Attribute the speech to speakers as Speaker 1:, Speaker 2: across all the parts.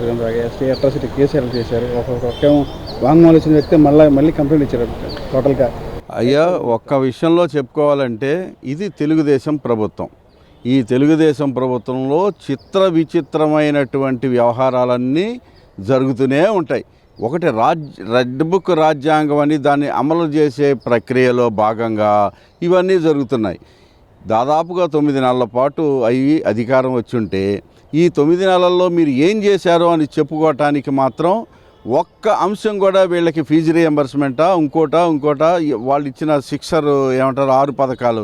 Speaker 1: జరిగింది. ST atrocity case ఎలా చేశారు? ఒక్కేమో వాంగ్మూలం ఇచ్చిన వ్యక్తి మళ్ళీ కంప్లైంట్ ఇచ్చారు టోటల్గా.
Speaker 2: అయ్యా, ఒక్క విషయంలో చెప్పుకోవాలంటే ఇది తెలుగుదేశం ప్రభుత్వం. ఈ తెలుగుదేశం ప్రభుత్వంలో చిత్ర విచిత్రమైనటువంటి వ్యవహారాలన్నీ జరుగుతూనే ఉంటాయి. ఒకటి రెడ్ బుక్ రాజ్యాంగం అని దాన్ని అమలు చేసే ప్రక్రియలో భాగంగా ఇవన్నీ జరుగుతున్నాయి. దాదాపుగా 9 నెలల పాటు అవి అధికారం వచ్చుంటే ఈ 9 నెలల్లో మీరు ఏం చేశారో అని చెప్పుకోవటానికి మాత్రం ఒక్క అంశం కూడా వీళ్ళకి ఫీజు రియంబర్స్మెంటా ఇంకోట వాళ్ళు ఇచ్చిన సిక్సర్ ఏమంటారు 6 పథకాలు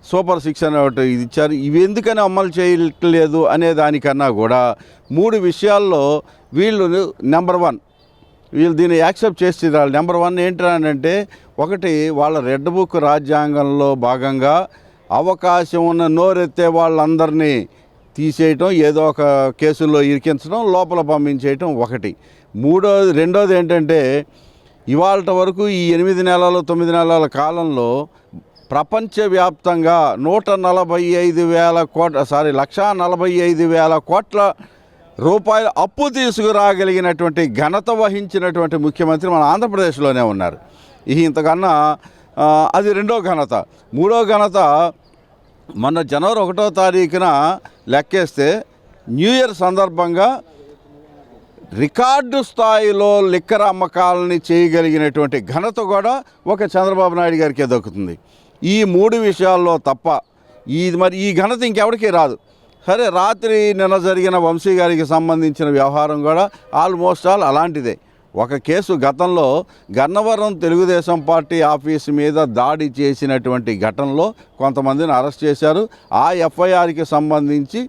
Speaker 2: సూపర్ 6 అని ఒకటి ఇది ఇచ్చారు. ఇవి ఎందుకని అమలు చేయట్లేదు అనే దానికన్నా కూడా 3 విషయాల్లో వీళ్ళు నెంబర్ 1 వీళ్ళు దీన్ని యాక్సెప్ట్ చేసి నెంబర్ 1 ఏంటంటే, ఒకటి వాళ్ళ రెడ్ బుక్ రాజ్యాంగంలో భాగంగా అవకాశం ఉన్న నోరెత్తే వాళ్ళందరినీ తీసేయటం, ఏదో ఒక కేసుల్లో ఇరికించడం, లోపల పంపించేయటం ఒకటి. రెండోది ఏంటంటే, ఇవాళ వరకు ఈ 8 నెలలు 9 నెలల కాలంలో ప్రపంచవ్యాప్తంగా 1,45,000 కోట్ల రూపాయలు అప్పు తీసుకురాగలిగినటువంటి ఘనత వహించినటువంటి ముఖ్యమంత్రి మన ఆంధ్రప్రదేశ్లోనే ఉన్నారు. ఇంతకన్నా అది రెండో ఘనత. మూడో ఘనత, మొన్న జనవరి 1వ తారీఖున లెక్కేస్తే న్యూ ఇయర్ సందర్భంగా రికార్డు స్థాయిలో లిక్కర్ అమ్మకాలని చేయగలిగినటువంటి ఘనత కూడా ఒక చంద్రబాబు నాయుడు గారికే దక్కుతుంది. ఈ 3 విషయాల్లో తప్ప ఈ ఘనత ఇంకెవరికీ రాదు. సరే, రాత్రి నిన్న జరిగిన వంశీ గారికి సంబంధించిన వ్యవహారం కూడా ఆల్మోస్ట్ అలాంటిదే. ఒక కేసు గతంలో గన్నవరం తెలుగుదేశం పార్టీ ఆఫీసు మీద దాడి చేసినటువంటి ఘటనలో కొంతమందిని అరెస్ట్ చేశారు. ఆ ఎఫ్ఐఆర్కి సంబంధించి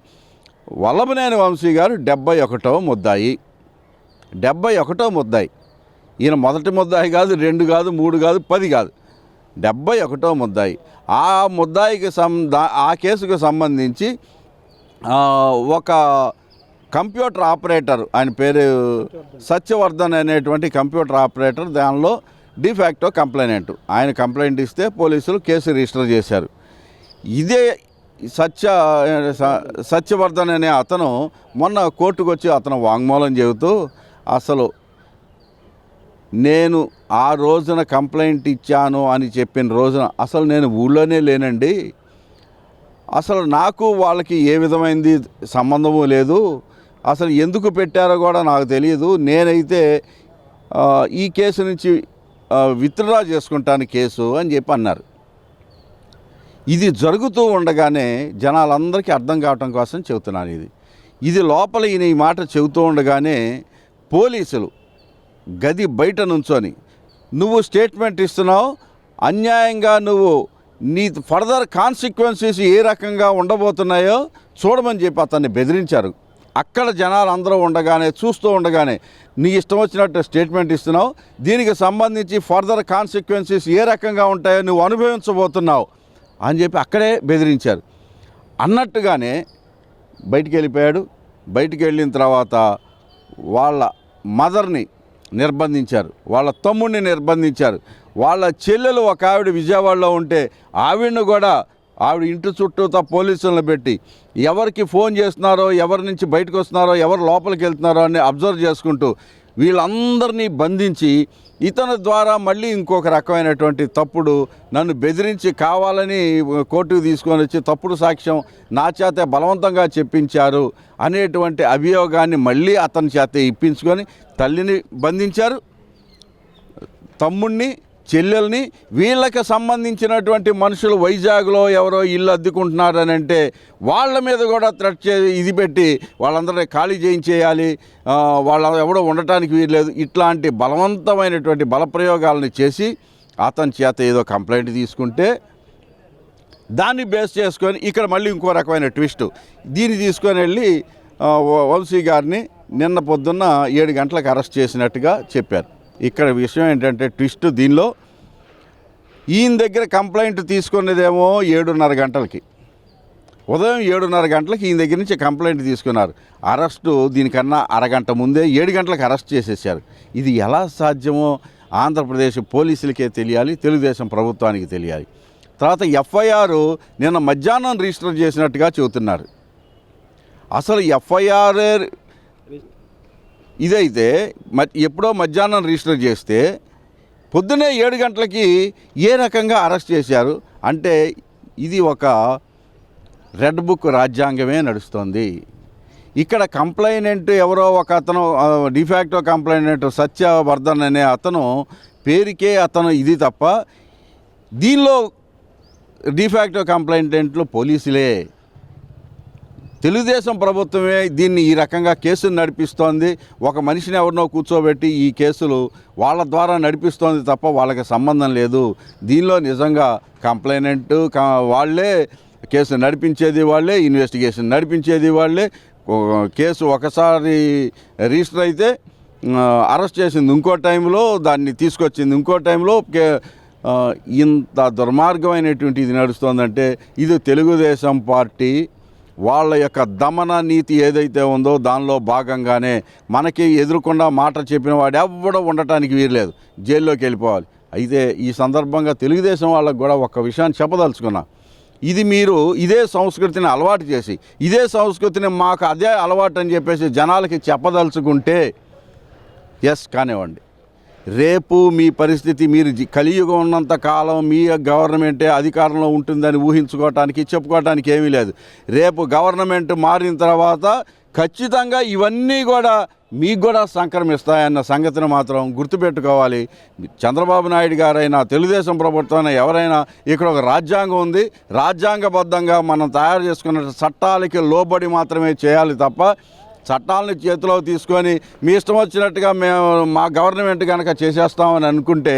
Speaker 2: వల్లభనేని వంశీ గారు 71వ ముద్దాయి. 71వ ముద్దాయి. ఈయన మొదటి ముద్దాయి కాదు, 2 కాదు, 3 కాదు, 10 కాదు, 71వ ముద్దాయి. ఆ ముద్దాయికి ఆ కేసుకు సంబంధించి ఒక కంప్యూటర్ ఆపరేటర్, ఆయన పేరు సత్యవర్ధన్ అనేటువంటి కంప్యూటర్ ఆపరేటర్, దానిలో డిఫాక్టో కంప్లైనెంట్. ఆయన కంప్లైంట్ ఇస్తే పోలీసులు కేసు రిజిస్టర్ చేశారు. ఇదే సత్యవర్ధన్ అనే అతను మొన్న కోర్టుకు వచ్చి అతను వాంగ్మూలం చెబుతూ, అసలు నేను ఆ రోజున కంప్లైంట్ ఇచ్చాను అని చెప్పిన రోజున అసలు నేను ఊళ్ళోనే లేనండి, అసలు నాకు వాళ్ళకి ఏ విధమైనది సంబంధము లేదు, అసలు ఎందుకు పెట్టారో కూడా నాకు తెలియదు, నేనైతే ఈ కేసు నుంచి విత్డ్రా చేసుకుంటాను కేసు అని చెప్పి అన్నారు. ఇది జరుగుతూ ఉండగానే జనాలందరికీ అర్థం కావటం కోసం చెబుతున్నాను. ఇది లోపల ఈయన ఈ మాట చెబుతూ ఉండగానే పోలీసులు గది బయట నుంచొని, నువ్వు స్టేట్మెంట్ ఇస్తున్నావు, అన్యాయంగా నీ ఫర్దర్ కాన్సిక్వెన్సెస్ ఏ రకంగా ఉండబోతున్నాయో చూడమని చెప్పి అతన్ని బెదిరించారు. అక్కడ జనాలు అందరూ ఉండగానే, చూస్తూ ఉండగానే, నీ ఇష్టం వచ్చినట్టు స్టేట్మెంట్ ఇస్తున్నావు, దీనికి సంబంధించి ఫర్దర్ కాన్సిక్వెన్సెస్ ఏ రకంగా ఉంటాయో నువ్వు అనుభవించబోతున్నావు అని చెప్పి అక్కడే బెదిరించారు. అన్నట్టుగానే బయటికి వెళ్ళిపోయాడు. బయటికి వెళ్ళిన తర్వాత వాళ్ళ మదర్ని నిర్బంధించారు, వాళ్ళ తమ్ముడిని నిర్బంధించారు, వాళ్ళ చెల్లెలు ఒక ఆవిడ విజయవాడలో ఉంటే ఆవిడను కూడా ఆవిడ ఇంటి చుట్టూతో పోలీసులను పెట్టి ఎవరికి ఫోన్ చేస్తున్నారో, ఎవరి నుంచి బయటకు వస్తున్నారో, ఎవరు లోపలికి వెళ్తున్నారో అని అబ్జర్వ్ చేసుకుంటూ వీళ్ళందరినీ బంధించి ఇతని ద్వారా మళ్ళీ ఇంకొక రకమైనటువంటి తప్పుడు, నన్ను బెదిరించి కావాలని కోర్టుకు తీసుకొని వచ్చి తప్పుడు సాక్ష్యం నా చేత బలవంతంగా చెప్పించారు అనేటువంటి అభియోగాన్ని మళ్ళీ అతని చేత ఇప్పించుకొని తల్లిని బంధించారు, తమ్ముడిని, చెల్లెల్ని. వీళ్ళకి సంబంధించినటువంటి మనుషులు వైజాగ్లో ఎవరో ఇల్లు అద్దుకుంటున్నారని అంటే వాళ్ళ మీద కూడా థ్రెట్ ఇది పెట్టి వాళ్ళందరినీ ఖాళీ చేయించేయాలి, వాళ్ళ ఎవడో ఉండటానికి వీల్లేదు, ఇట్లాంటి బలవంతమైనటువంటి బలప్రయోగాలను చేసి అతని చేత ఏదో కంప్లైంట్ తీసుకుంటే దాన్ని బేస్ చేసుకొని ఇక్కడ మళ్ళీ ఇంకో రకమైన ట్విస్ట్, దీన్ని తీసుకొని వెళ్ళి వంశీ గారిని నిన్న పొద్దున్న 7 గంటలకు అరెస్ట్ చేసినట్టుగా చెప్పారు. ఇక్కడ విషయం ఏంటంటే ట్విస్ట్, దీనిలో ఈయన దగ్గర కంప్లైంట్ తీసుకునేదేమో 7:30 గంటలకి, ఉదయం 7:30 గంటలకి ఈయన దగ్గర నుంచి కంప్లైంట్ తీసుకున్నారు. అరెస్టు దీనికన్నా అరగంట ముందే 7 గంటలకు అరెస్ట్ చేసేసారు. ఇది ఎలా సాధ్యమో ఆంధ్రప్రదేశ్ పోలీసులకే తెలియాలి, తెలుగుదేశం ప్రభుత్వానికి తెలియాలి. తర్వాత ఎఫ్ఐఆర్ నిన్న మధ్యాహ్నం రిజిస్టర్ చేసినట్టుగా చెబుతున్నారు. అసలు ఎఫ్ఐఆర్ ఇదైతే ఎప్పుడో మధ్యాహ్నం రిజిస్టర్ చేస్తే పొద్దునే 7 గంటలకి ఏ రకంగా అరెస్ట్ చేశారు అంటే ఇది ఒక రెడ్ బుక్ రాజ్యాంగమే నడుస్తుంది. ఇక్కడ కంప్లైనెంట్ ఎవరో ఒక అతను డిఫాక్టో కంప్లైనెంట్ సత్యవర్ధన్ అనే అతను పేరుకే అతను ఇది తప్ప దీనిలో డిఫాక్టో కంప్లైంటెంట్లు పోలీసులే. తెలుగుదేశం ప్రభుత్వమే దీన్ని ఈ రకంగా కేసులు నడిపిస్తోంది. ఒక మనిషిని ఎవరినో కూర్చోబెట్టి ఈ కేసులు వాళ్ళ ద్వారా నడిపిస్తోంది తప్ప వాళ్ళకి సంబంధం లేదు. దీనిలో నిజంగా కంప్లైనెంట్ వాళ్ళే, కేసు నడిపించేది వాళ్ళే, ఇన్వెస్టిగేషన్ నడిపించేది వాళ్ళే. కేసు ఒకసారి రిజిస్టర్ అయితే అరెస్ట్ చేసింది ఇంకో టైంలో, దాన్ని తీసుకొచ్చింది ఇంకో టైంలో. ఇంత దుర్మార్గమైనటువంటి ఇది నడుస్తోందంటే ఇది తెలుగుదేశం పార్టీ వాళ్ళ యొక్క దమన నీతి ఏదైతే ఉందో దానిలో భాగంగానే మనకి ఎదురుకుండా మాట చెప్పిన వాడు ఎవడో ఉండటానికి వీరలేదు, జైల్లోకి వెళ్ళిపోవాలి. అయితే ఈ సందర్భంగా తెలుగుదేశం వాళ్ళకు కూడా ఒక విషయాన్ని చెప్పదలుచుకున్నా. ఇది మీరు ఇదే సంస్కృతిని అలవాటు చేసి ఇదే సంస్కృతిని మాకు అదే అలవాటు అని చెప్పేసి జనాలకి చెప్పదలుచుకుంటే ఎస్ కానివ్వండి. రేపు మీ పరిస్థితి మీరు కలియుగం ఉన్నంత కాలం మీ గవర్నమెంటే అధికారంలో ఉంటుందని ఊహించుకోవటానికి చెప్పుకోవటానికి ఏమీ లేదు. రేపు గవర్నమెంట్ మారిన తర్వాత ఖచ్చితంగా ఇవన్నీ కూడా మీకు కూడా సంక్రమిస్తాయన్న సంగతిని మాత్రం గుర్తుపెట్టుకోవాలి. చంద్రబాబు నాయుడు గారైనా తెలుగుదేశం ప్రభుత్వం ఎవరైనా ఇక్కడ ఒక రాజ్యాంగం ఉంది, రాజ్యాంగబద్ధంగా మనం తయారు చేసుకున్న చట్టాలకి లోబడి మాత్రమే చేయాలి తప్ప చట్టాలను చేతిలో తీసుకొని మీ ఇష్టం వచ్చినట్టుగా మేము మా గవర్నమెంట్ కనుక చేసేస్తామని అనుకుంటే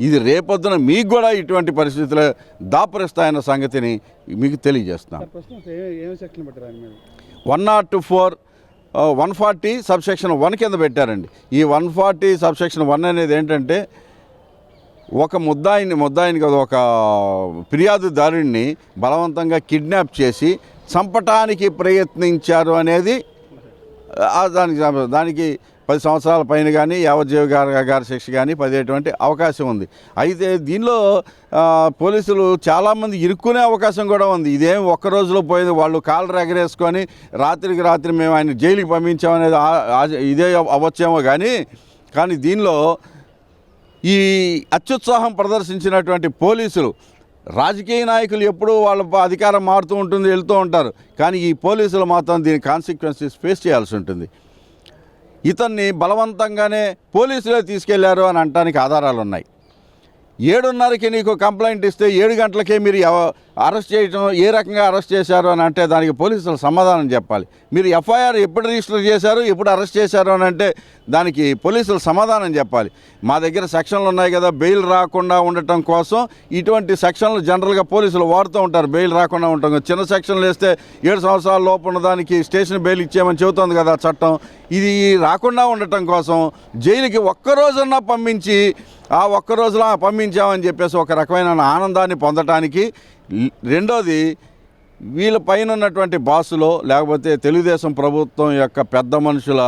Speaker 2: ఇది రేపొద్దున మీకు కూడా ఇటువంటి పరిస్థితులు దాపరిస్తాయన్న సంగతిని మీకు తెలియజేస్తున్నాం. 104 140 సబ్సెక్షన్ 1 కింద పెట్టారండి. ఈ 140 సబ్సెక్షన్ 1 అనేది ఏంటంటే ఒక ముద్దాయిని కదా, ఒక ఫిర్యాదుదారుడిని బలవంతంగా కిడ్నాప్ చేసి చంపటానికి ప్రయత్నించారు అనేది దానికి 10 సంవత్సరాల పైన కానీ యావజ్జీవ కారాగార శిక్ష కానీ పడేటువంటి అవకాశం ఉంది. అయితే దీనిలో పోలీసులు చాలామంది ఇరుక్కునే అవకాశం కూడా ఉంది. ఇదేం ఒక్క రోజులో పోయేది, వాళ్ళు కాళ్ళు ఎగరేసుకొని రాత్రికి రాత్రి మేము ఆయన జైలుకి పంపించామనేది ఇదే అవ్వచ్చేమో కానీ దీనిలో ఈ అత్యుత్సాహం ప్రదర్శించినటువంటి పోలీసులు, రాజకీయ నాయకులు ఎప్పుడూ వాళ్ళ అధికారం మారుతూ ఉంటుంది, వెళ్తూ ఉంటారు. కానీ ఈ పోలీసులు మాత్రం దీని కాన్సిక్వెన్సెస్ ఫేస్ చేయాల్సి ఉంటుంది. ఇతన్ని బలవంతంగానే పోలీసులే తీసుకెళ్లారు అని అనడానికి ఆధారాలు ఉన్నాయి. 7:30కి నీకు కంప్లైంట్ ఇస్తే 7 గంటలకే మీరు అరెస్ట్ చేయడం, ఏ రకంగా అరెస్ట్ చేశారు అని అంటే దానికి పోలీసులు సమాధానం చెప్పాలి. మీరు ఎఫ్ఐఆర్ ఎప్పుడు రిజిస్టర్ చేశారు, ఎప్పుడు అరెస్ట్ చేశారు అని అంటే దానికి పోలీసులు సమాధానం చెప్పాలి. మా దగ్గర సెక్షన్లు ఉన్నాయి కదా, బెయిల్ రాకుండా ఉండటం కోసం ఇటువంటి సెక్షన్లు జనరల్గా పోలీసులు వాడుతూ ఉంటారు. బెయిల్ రాకుండా ఉండటం, చిన్న సెక్షన్లు వేస్తే 7 సంవత్సరాల లోపు ఉన్న దానికి స్టేషన్ బెయిల్ ఇచ్చేయమని చెబుతుంది కదా చట్టం. ఇది రాకుండా ఉండటం కోసం జైలుకి ఒక్కరోజన్నా పంపించి ఆ ఒక్కరోజులో పంపించామని చెప్పేసి ఒక రకమైన ఆనందాన్ని పొందటానికి. రెండోది, వీళ్ళ పైన ఉన్నటువంటి బాసులో లేకపోతే తెలుగుదేశం ప్రభుత్వం యొక్క పెద్ద మనుషుల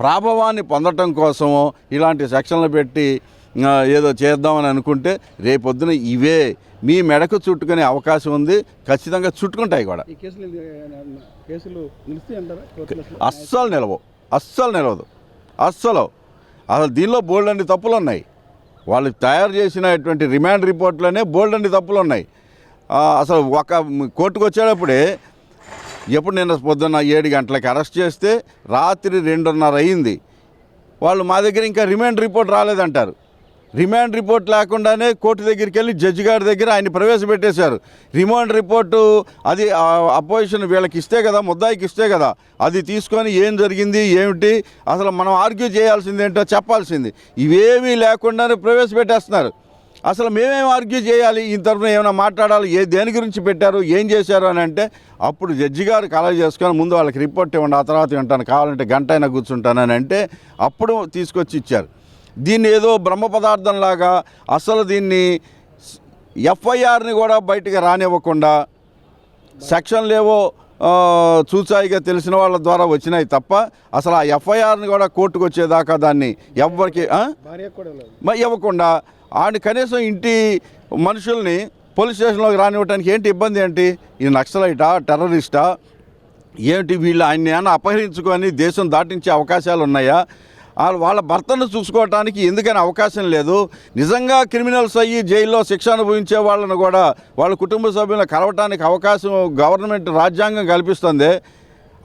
Speaker 2: ప్రాభవాన్ని పొందటం కోసమో ఇలాంటి సెక్షన్లు పెట్టి ఏదో చేద్దామని అనుకుంటే రేపొద్దున ఇవే మీ మెడకు చుట్టుకునే అవకాశం ఉంది. ఖచ్చితంగా చుట్టుకుంటాయి కూడా. అస్సలు నిలవదు. అసలు దీనిలో బోల్డన్ని తప్పులు ఉన్నాయి. వాళ్ళు తయారు చేసినటువంటి రిమాండ్ రిపోర్ట్లోనే బోల్డన్ని తప్పులు ఉన్నాయి. అసలు ఒక కోర్టుకు వచ్చేటప్పుడే ఎప్పుడు నిన్న పొద్దున్న 7 గంటలకి అరెస్ట్ చేస్తే రాత్రి 2:30 అయింది. వాళ్ళు మా దగ్గర ఇంకా రిమాండ్ రిపోర్ట్ రాలేదంటారు. రిమాండ్ రిపోర్ట్ లేకుండానే కోర్టు దగ్గరికి వెళ్ళి జడ్జి గారి దగ్గర ఆయన ప్రవేశపెట్టేశారు. రిమాండ్ రిపోర్టు అది అపోజిషన్ వీళ్ళకి ఇస్తే కదా, ముద్దాయికి ఇస్తే కదా, అది తీసుకొని ఏం జరిగింది ఏమిటి అసలు మనం ఆర్గ్యూ చేయాల్సింది ఏంటో చెప్పాల్సింది. ఇవేమీ లేకుండానే ప్రవేశపెట్టేస్తున్నారు. అసలు మేమేం ఆర్గ్యూ చేయాలి, ఈ తరఫున ఏమైనా మాట్లాడాలి, దేని గురించి పెట్టారు, ఏం చేశారు అని అంటే అప్పుడు జడ్జి గారు కలెక్ట్ చేసుకొని ముందు వాళ్ళకి రిపోర్ట్ ఇవ్వండి, ఆ తర్వాత వింటాను, కావాలంటే గంట అయినా కూర్చుంటానని అంటే అప్పుడు తీసుకొచ్చి ఇచ్చారు. దీన్ని ఏదో బ్రహ్మ పదార్థంలాగా అసలు దీన్ని ఎఫ్ఐఆర్ని కూడా బయటకు రానివ్వకుండా సెక్షన్లు ఏవో చూచాయిగా తెలిసిన వాళ్ళ ద్వారా వచ్చినాయి తప్ప అసలు ఆ ఎఫ్ఐఆర్ని కూడా కోర్టుకు వచ్చేదాకా దాన్ని ఎవరికి ఇవ్వకుండా ఆయన కనీసం ఇంటి మనుషుల్ని పోలీస్ స్టేషన్లోకి రానివ్వడానికి ఏంటి ఇబ్బంది ఏంటి? ఈ నక్సలైటా, టెర్రరిస్టా, ఏమిటి వీళ్ళు ఆయన్ని ఏమైనా అపహరించుకొని దేశం దాటించే అవకాశాలు ఉన్నాయా? వాళ్ళ భర్తను చూసుకోవటానికి ఎందుకని అవకాశం లేదు? నిజంగా క్రిమినల్స్ అయ్యి జైల్లో శిక్ష అనుభవించే వాళ్ళను కూడా వాళ్ళ కుటుంబ సభ్యులను కలవటానికి అవకాశం గవర్నమెంట్ రాజ్యాంగం కల్పిస్తుంది.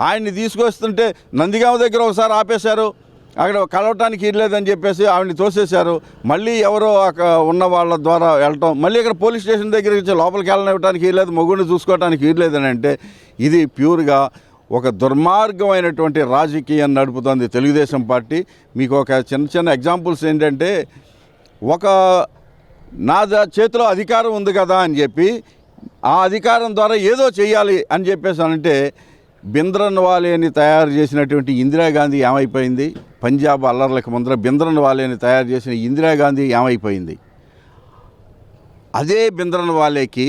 Speaker 2: ఆయన్ని తీసుకొస్తుంటే నందిగామ దగ్గర ఒకసారి ఆపేశారు, అక్కడ కలవటానికి ఇవ్వలేదని చెప్పేసి ఆవిడని తోసేశారు. మళ్ళీ ఎవరో ఉన్న వాళ్ళ ద్వారా వెళ్ళటం, మళ్ళీ ఇక్కడ పోలీస్ స్టేషన్ దగ్గరికి లోపలికి వెళ్ళనివ్వడానికి ఇవ్వలేదు, మొగుడిని చూసుకోవటానికి ఇవ్వలేదని అంటే ఇది ప్యూర్గా ఒక దుర్మార్గమైనటువంటి రాజకీయం నడుపుతుంది తెలుగుదేశం పార్టీ. మీకు ఒక చిన్న ఎగ్జాంపుల్స్ ఏంటంటే, నా చేతిలో అధికారం ఉంది కదా అని చెప్పి ఆ అధికారం ద్వారా ఏదో చేయాలి అని చెప్పేసి అంటే బింద్రన్ వాలేని తయారు చేసినటువంటి ఇందిరాగాంధీ ఏమైపోయింది? పంజాబ్ అల్లర్లకు ముందర బింద్రన్ వాలేని తయారు చేసిన ఇందిరాగాంధీ ఏమైపోయింది? అదే బింద్రన్ వాలేకి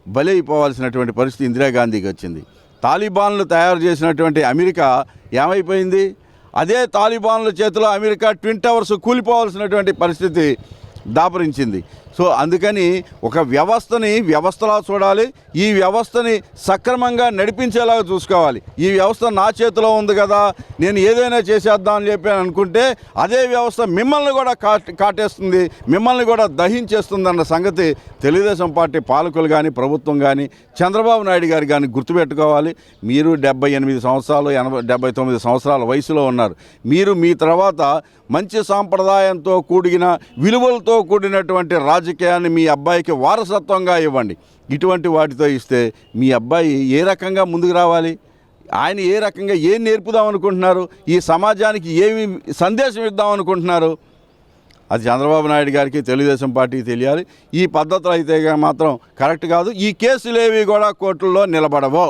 Speaker 2: బలైపోవాల్సినటువంటి పరిస్థితి ఇందిరాగాంధీకి వచ్చింది. తాలిబాన్లు తయారు చేసినటువంటి అమెరికా ఏమైపోయింది? అదే తాలిబాన్ల చేతిలో అమెరికా ట్విన్ టవర్స్ కూలిపోవాల్సినటువంటి పరిస్థితి దాపరించింది. సో అందుకని ఒక వ్యవస్థలా చూడాలి, ఈ వ్యవస్థని సక్రమంగా నడిపించేలాగా చూసుకోవాలి. ఈ వ్యవస్థ నా చేతిలో ఉంది కదా, నేను ఏదైనా చేసేద్దామని చెప్పి అనుకుంటే అదే వ్యవస్థ మిమ్మల్ని కూడా కాటేస్తుంది, మిమ్మల్ని కూడా దహించేస్తుంది అన్న సంగతి తెలుగుదేశం పార్టీ పాలకులు కానీ ప్రభుత్వం కానీ చంద్రబాబు నాయుడు గారు కానీ గుర్తుపెట్టుకోవాలి. మీరు 78 సంవత్సరాలు 79 సంవత్సరాల వయసులో ఉన్నారు. మీరు మీ తర్వాత మంచి సాంప్రదాయంతో కూడిన విలువలతో కూడినటువంటి రాజకీయాన్ని మీ అబ్బాయికి వారసత్వంగా ఇవ్వండి. ఇటువంటి వాటితో ఇస్తే మీ అబ్బాయి ఏ రకంగా ముందుకు రావాలి? ఆయన ఏ రకంగా ఏం నేర్పుదాం అనుకుంటున్నారు? ఈ సమాజానికి ఏమి సందేశం ఇద్దాం అనుకుంటున్నారు? అది చంద్రబాబు నాయుడు గారికి తెలుగుదేశం పార్టీకి తెలియాలి. ఈ పద్ధతులు అయితే మాత్రం కరెక్ట్ కాదు. ఈ కేసులేవి కూడా కోర్టుల్లో నిలబడవు.